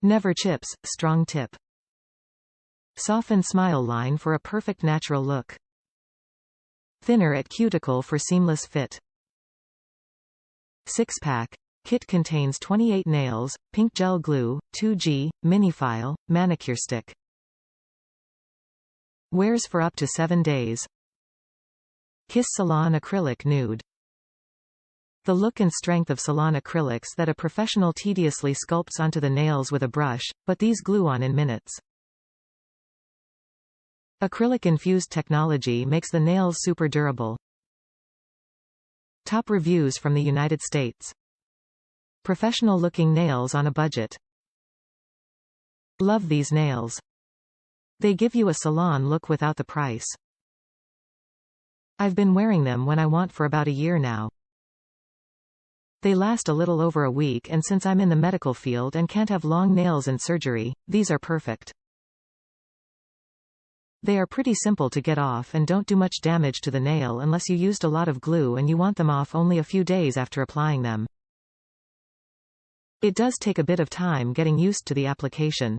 Never chips, strong tip. Soften smile line for a perfect natural look. Thinner at cuticle for seamless fit. 6-pack. Kit contains 28 nails, pink gel glue, 2G, mini file, manicure stick. Wears for up to 7 days. Kiss Salon Acrylic Nude. The look and strength of Salon acrylics that a professional tediously sculpts onto the nails with a brush, but these glue on in minutes. Acrylic-infused technology makes the nails super durable. Top reviews from the United States. Professional-looking nails on a budget. Love these nails. They give you a salon look without the price. I've been wearing them when I want for about a year now. They last a little over a week, and since I'm in the medical field and can't have long nails and surgery, these are perfect. They are pretty simple to get off and don't do much damage to the nail unless you used a lot of glue and you want them off only a few days after applying them. It does take a bit of time getting used to the application.